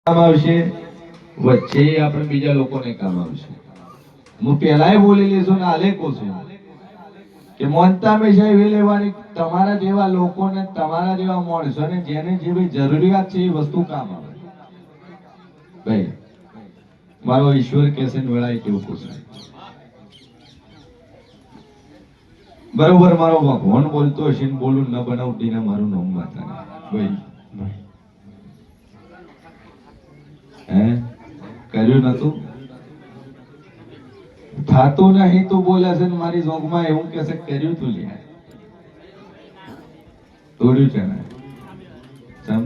કામ આવશે, વચ્ચે આપણે બીજા લોકોને કામ આવશે. હું પહેલાય બોલી લેશું ને હાલે કહું છું કે મોનતા હંમેશા એવી લેવાની તમારા જેવા લોકોને, તમારા જેવા માણસોને જેને જેવી જરૂરિયાત છે એ વસ્તુ કામ આવે. ભાઈ મારો ઈશ્વર કેસે વેળાએ કેવું પૂછે બરોબર, મારો ભગવાન બોલતો હશે ને બોલું ન બનાવતી ને મારું નામ માતા ભાઈ કર્યું નતું થાતું નહીં તો બોલે છે ને મારી જોગમાં એવું કે છે કર્યું તું લે તોડ્યું છે ને સમ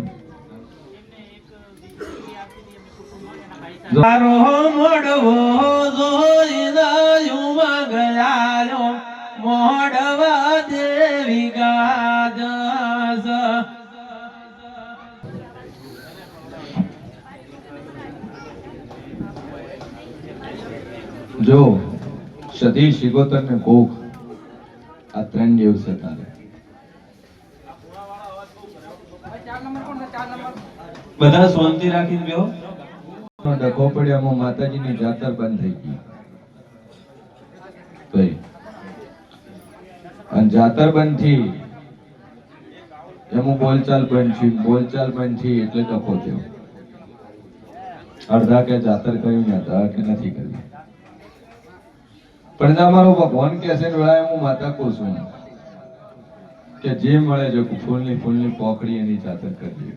મારો મોડવો જોઈને યુમાં ગયાલો મોડવા દેવી ગાજસ. જો સતી શિગોતર ને કોક આ 3 દિવસ તારે બધા શાંતિ રાખીને બેહો. ડખો પડ્યામાં માતાજીની જાતર બંધ થઈ ગઈ ભાઈ, અને જાતર બંધ થી એમાં બોલચાલ બંધ થઈ, બોલચાલ બંધ થઈ એટલે ડખો થયો. અડધા કે જાતર કર્યું ને અડધા કે નથી કર્યું. પણ મારો ભગવાન કે છે વેળાએ હું માતા કહું છું કે જે મળે છે ફૂલની પોકડી એની જાતર કરવી.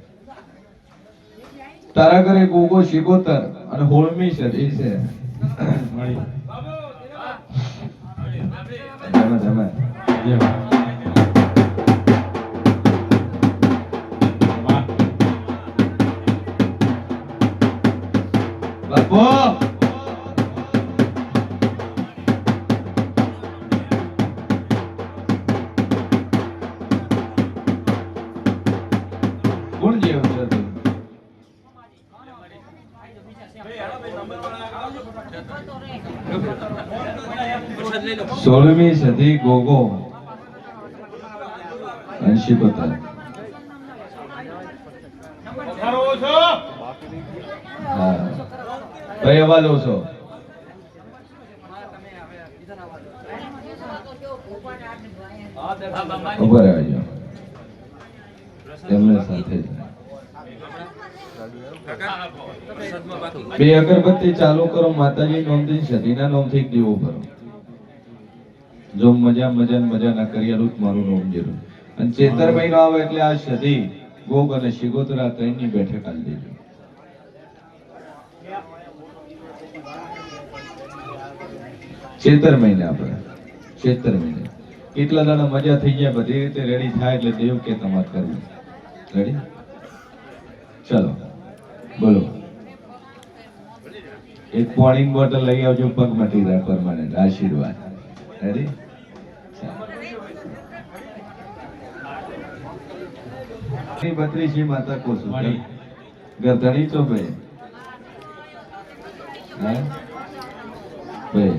તારા ઘરે ગોગો શિગોતર અને હોળમી છે એ છે બાપો કોણ જેવ છે તું? સોળમી સદી ગોગો અંશી પતા ભાઈ અવાજ ઓછો. ઉભા રહેજો એમને સાથે બે અગરબત્તી ચાલુ કરો, માતાજી નોમથી સતીના નોમથી એક દીવો ભરો. જો મજા ના કર્યાલું મારું નોમ જરૂર. અને ચેતર મહિનો આવે એટલે આ સતી ગોગ અને શિગોતરા 3 ની બેઠક આલી દેજો. ચેતર મહિને આપણે ચેતર મહિને કેટલા દાડા મજા થઈ જાય, બધી રીતે રેડી થાય એટલે દેવ કે તમારે કરવું રેડી. ચલો બોલો, એક પાણીની બોટલ લઈ આવજો, પગ મટી જાય પરમાનન્ટ આશીર્વાદ. રેડી? બત્રીસી માતા કોસુ ગરધણી છો ભાઈ. ભાઈ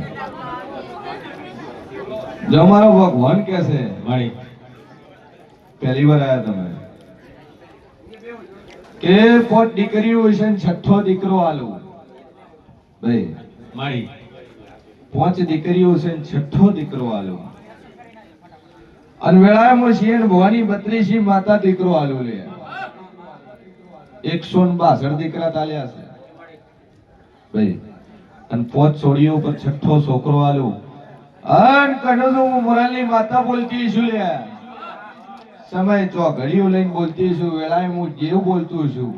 જો મારો ભગવાન કે છે મારી પહેલી વાર આયા તમે કે 5 દીકરીઓ છે ને 6થો દીકરો આલું. ભાઈ મારી 5 દીકરીઓ છે ને 6થો દીકરો આલું. અને વેળામાં શિયન ભવાની 32 માતા દીકરો આલું લે 162 દીકરા તાલ્યા છે ભાઈ. અને 5 છોડીઓ પર 6થો છોકરો આલું. અન કનો હું મોરાલની માતા બોલતી છું લે સમય ચોઘડીઓ લઈને બોલતી છું, વેળાએ હું જેવ બોલતું છું.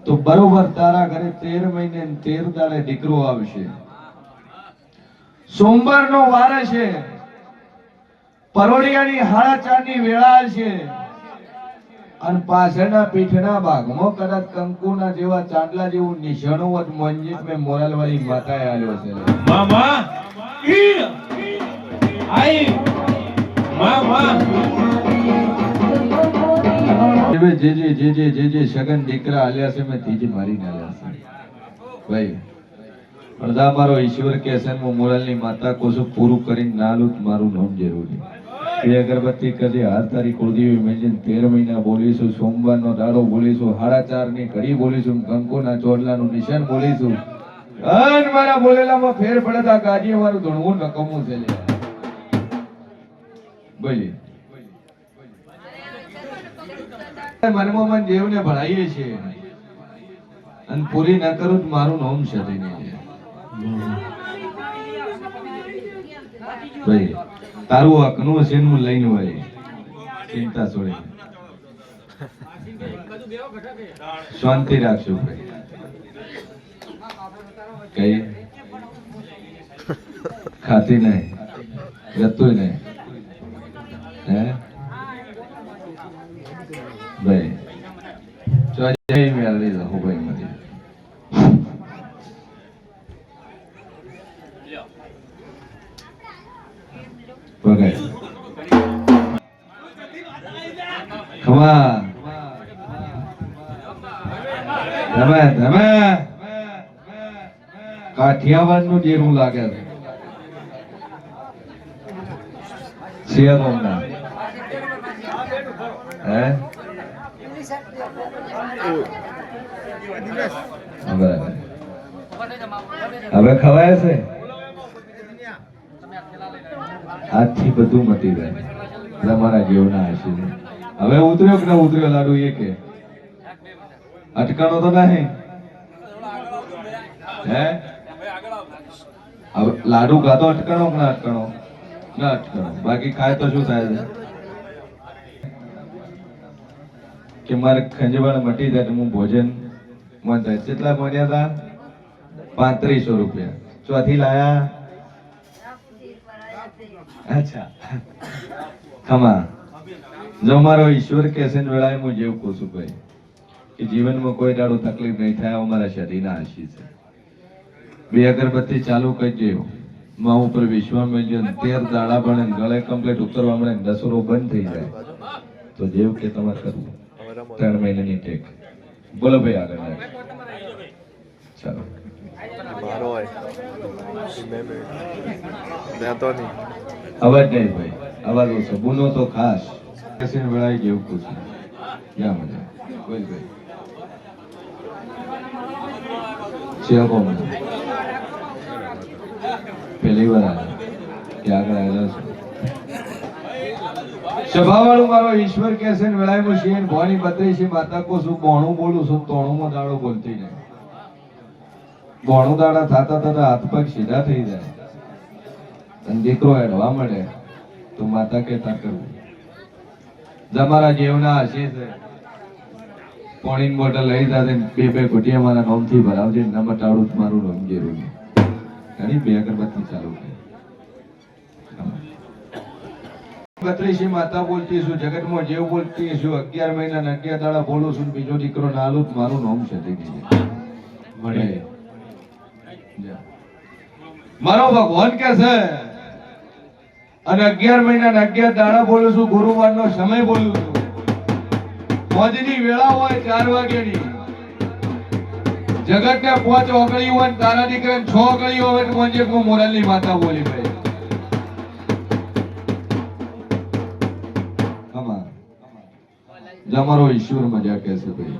તો બરોબર તારા ઘરે 13 મહિને 13 દાડે દીકરો આવશે. સોમવારનો વાર છે, પરોડિયાની 4:30 ની વેળા છે. અને પાછળના પીઠના ભાગમાં કદાચ કંકુના જેવા ચાંદલા જેવું નિશાનો વત મંજીત મે મોરાલ વાળી માતાએ આલ્યો છે. મામા ઈ આઈ મામા જે સગન દીકરા આલ્યા છે મેં ત્રીજી મારીને આલ્યા છે ભાઈ. અડધા મારો ઈશ્વર કે છે હું મોરાલની માતા કોશું પૂરું કરીને ના લઉં મારું નામ જરૂરી. એ અગરબત્તી કદી હાથ તારી કુળદેવી મેજીન 13 મહિના બોલીશું, સોમવારનો દાડો બોલીશું, 4:30 ની ઘડી બોલીશું, કંકુના ચોડલાનું નિશાન બોલીશું. અન મારા બોલેલામાં ફેર પડે તો આ ગાજી મારું ધૂણવું નકમું છે લે. બોલી મનમાં મન દેવને ભળાઈએ છીએ અને પૂરી ના કરું તો મારું નામ છે ભાઈ. તારું હકનું હશે ને હું લઈને વળી ચિંતા છોડી શાંતિ રાખશું ભાઈ. કઈ ખાતી નહીં જતું નહીં હે ભાઈ જો જય મેળવી રહું ભાઈ મળી વગાડ ખમા ધમે ધમે કાઠિયાવાડ નું જેરું લાગે છે સિયાગોમના હે હવે ખવાય છે આજથી બધું મટી જાય તમારા જીવના હશે. હવે ઉતર્યો કે ના ઉતર્યો લાડુ એ કે અટકાણો તો નહીં હે હવે લાડુ ગાતો અટકાણો કે ના અટકાણો ના અટકાણો બાકી ખાય તો શું થાય છે કે મારે ખંજવાળ મટી જાય તો હું ભોજન મન થાય. કેટલા બન્યા હતા 3500 રૂપિયા ચોથી લાયા. અચ્છા ખમા જો મારો ઈશ્વર કહેશે ને વેળાએ હું જેવું કહું છું ભાઈ કે જીવનમાં કોઈ દાડો તકલીફ નહીં થાય અમારા શરીરના આશી છે. 2 અગરબત્તી ચાલુ કરી દેવો માં ઉપર વિશ્વાસ 13 દાડા બને ગળે કમ્પ્લીટ ઉતરવા મળે દસરો બંધ થઈ જાય તો જેવું કે તમારે કરવું 3 મહિનાની ટેક. બોલો ભાઈ આગળ ચાલો અવાજ નહીં ભાઈ અવાજ ઓછો ગુનો તો ખાસ વેળાએ જેવું પૂછું ક્યાં મજા કોઈ ભાઈ પહેલી વાર આવ્યા કે આગળ આવેલા છું સભાવાળું મારો ઈશ્વર કે છે વેળાએ હું શિયન ભવાની 32 માતા કો છું બોણું બોલું છું 93 દાડો બોલતી નહીં. બોણું દાડા થતા થતા હાથ પગ સીધા થઈ જાય અને દીકરો હેડવા મળે તો માતા કહેતા કરવું તમારા જેવના હશે છે પાણીની બોટલ લઈ જાતે 2 ઘૂંટિયા મારા નોમથી ભરાવજે ન મટાડું મારું નામ જેરું ઘણી 2 અગરબત્તી ચાલુ કરી. 32 માતા બોલતી છું જગતમાં જેવ બોલતી છું 11 મહિના 11 દાડા બોલું છું બીજો દીકરો નાલું મારું નામ છે મળે. મારો ભગવાન કે છે અને 11 મહિના 11 દાડા બોલું છું ગુરુવારનો સમય બોલું છું મોજની વેળા હોય 4 વાગ્યાની જગત ને 5 ઓગળી હોય તારા દીકરાને 6 ઓગળી હોય તો મોજે કો મોરાલની માતા બોલી ભાઈ. જમારો ઈશ્વર મજા કે છે ભાઈ.